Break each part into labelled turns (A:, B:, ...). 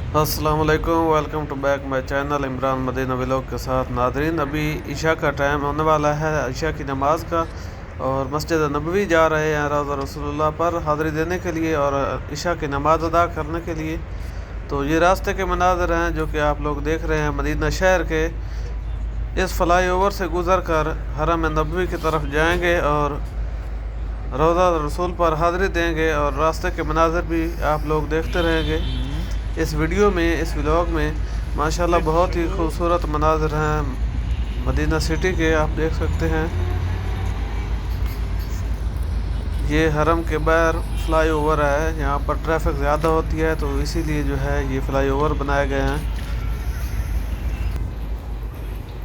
A: अस्सलाम वालेकुम, welcome to back my channel Imran Madina vlog के साथ। नादरीन, अभी ईशा का टाइम होने वाला है, ईशा की नमाज का, और मस्जिद नबवी जा रहे हैं रौज़ा रसूलुल्लाह पर हाज़िरी देने के लिए और ईशा की नमाज अदा करने के लिए। तो ये रास्ते के मनाज़र हैं जो कि आप लोग देख रहे हैं। मदीना शहर के इस फ्लाई ओवर से गुज़र कर हरम नबवी की तरफ जाएंगे और रौज़ा रसूल पर हाज़िरी देंगे, और रास्ते के मनाज़र भी आप लोग देखते रहेंगे इस वीडियो में, इस व्लॉग में। माशाल्लाह बहुत ही खूबसूरत मनाज़र हैं मदीना सिटी के, आप देख सकते हैं। ये हरम के बाहर फ्लाई ओवर है, यहाँ पर ट्रैफिक ज़्यादा होती है तो इसीलिए जो है ये फ्लाई ओवर बनाए गए हैं,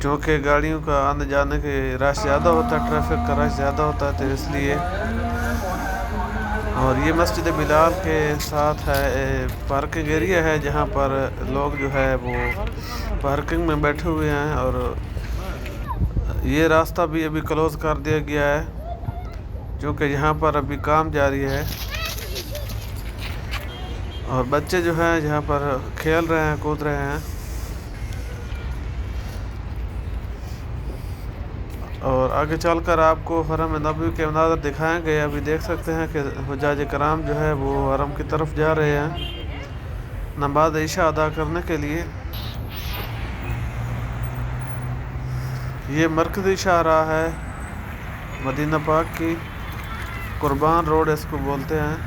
A: क्योंकि गाड़ियों का आने जाने के रश ज़्यादा होता है, ट्रैफिक का रश ज़्यादा होता है, तो इसलिए। और ये मस्जिद बिलाल के साथ है पार्किंग एरिया है, जहाँ पर लोग जो है वो पार्किंग में बैठे हुए हैं। और ये रास्ता भी अभी क्लोज़ कर दिया गया है क्योंकि यहाँ पर अभी काम जारी है, और बच्चे जो हैं यहाँ पर खेल रहे हैं, कूद रहे हैं। और आगे चलकर आपको हरम नबवी के मनाज़र दिखाएंगे। अभी देख सकते हैं कि हुज्जाज कराम जो है वो हरम की तरफ जा रहे हैं नमाज ईशा अदा करने के लिए। ये मरकज़ी शाहराह है मदीना पाक की, कुर्बान रोड इसको बोलते हैं।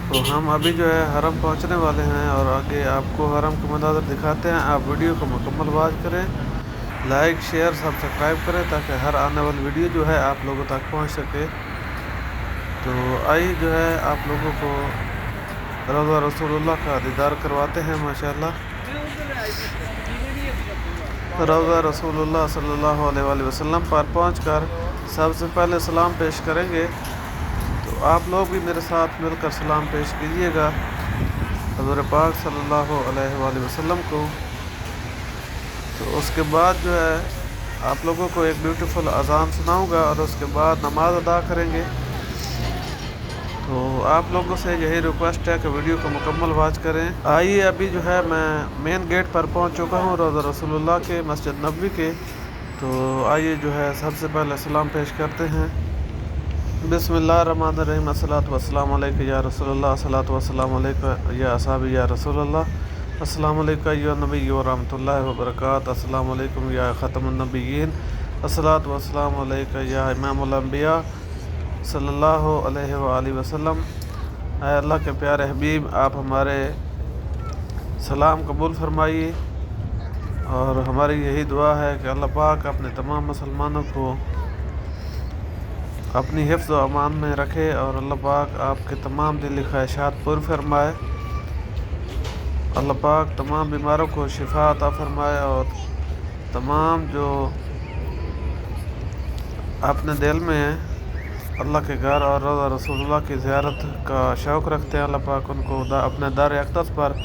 A: तो हम अभी जो है हरम पहुंचने वाले हैं और आगे आपको हरम के मनाज़र दिखाते हैं। आप वीडियो को मुकम्मल वॉच करें, लाइक शेयर सब्सक्राइब करें ताकि हर आने वाली वीडियो जो है आप लोगों तक पहुंच सके। तो आइए जो है आप लोगों को रौज़ा रसूलुल्लाह का दीदार करवाते हैं। माशाल्लाह रौज़ा रसूलुल्लाह सल्लल्लाहु अलैहि वसल्लम पर पहुंचकर सबसे पहले सलाम पेश करेंगे। तो आप लोग भी मेरे साथ मिलकर सलाम पेश कीजिएगा हज़ूर पाक सल्लल्लाहु अलैहि वसल्लम को। तो उसके बाद जो है आप लोगों को एक ब्यूटीफुल अज़ान सुनाऊंगा और उसके बाद नमाज अदा करेंगे। तो आप लोगों से यही रिक्वेस्ट है कि वीडियो को मुकम्मल वॉच करें। आइए अभी जो है मैं मेन गेट पर पहुंच चुका हूं रौज़ा रसूलुल्लाह के मस्जिद नबवी के। तो आइए जो है सबसे पहले सलाम पेश करते हैं। बिस्मिल्लाहिर्रहमानिर्रहीम, अस्सलातु वस्सलामु अलैका या रसूलल्लाह, अस्सलातु वस्सलामु अलैका या असहाबी या रसूलल्लाह, अस्सलामु अलैका या नबी व रहमतुल्लाहि व बरकातहू, अस्सलामु अलैकुम या ख़ातमुन नबिय्यीन, अस्सलातु वस्सलामु अलैका या इमामुल अंबिया सल्लल्लाहु अलैहि वसल्लम। ऐ अल्लाह के प्यारे हबीब, आप हमारे सलाम कबूल फरमाइए, और हमारी यही दुआ है कि अल्लाह पाक अपने तमाम मुसलमानों को अपनी हिफ्ज़ व अमान में रखे, और अल्लाह पाक आपके तमाम दिली ख्वाहिशात पूरी फरमाए। अल्लाह पाक तमाम बीमारों को शिफा अता फरमाए, और तमाम जो अपने दिल में अल्लाह के घर और रौज़ा रसूलुल्लाह की ज़ियारत का शौक़ रखते हैं, अल्लाह पाक उनको अपने दर अक़दस पर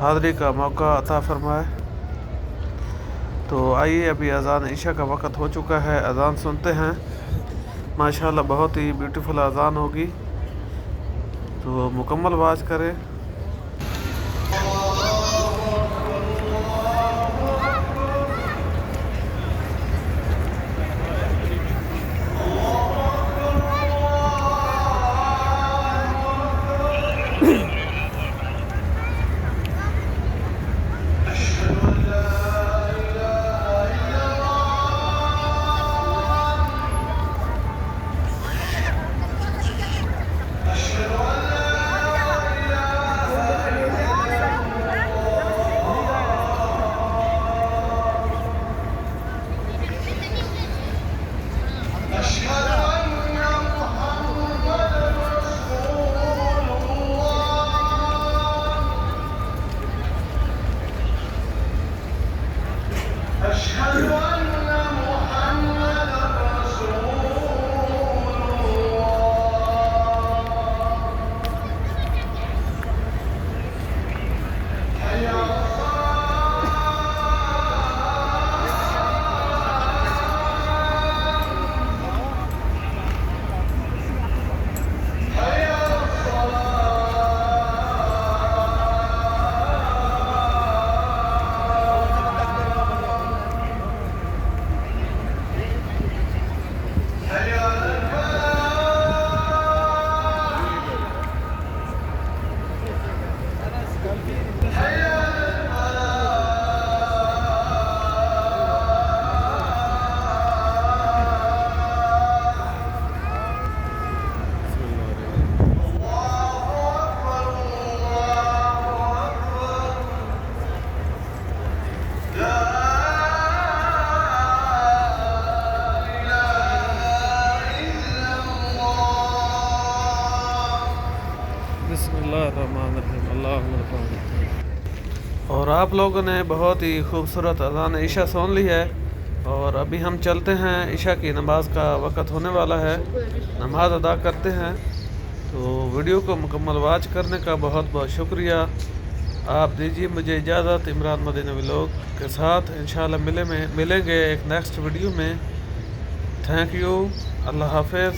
A: हाज़िरी का मौका अता फरमाए। तो आइए, अभी अज़ान ईशा का वक़्त हो चुका है, अज़ान सुनते हैं। माशाल्लाह बहुत ही ब्यूटीफुल अज़ान होगी, तो मुकम्मल वाच करें। बिस्मिल्लाहिर्रहमानिर्रहीम अल्लाहुम्मा। और आप लोगों ने बहुत ही खूबसूरत अज़ान ईशा सुन ली है और अभी हम चलते हैं, ईशा की नमाज़ का वक़्त होने वाला है, नमाज अदा करते हैं। तो वीडियो को मुकम्मल वॉच करने का बहुत बहुत शुक्रिया। आप दीजिए मुझे इजाज़त, इमरान मदीनवी व्लॉग के साथ इंशाल्लाह मिलेंगे एक नेक्स्ट वीडियो में। थैंक यू, अल्लाह हाफ़िज़।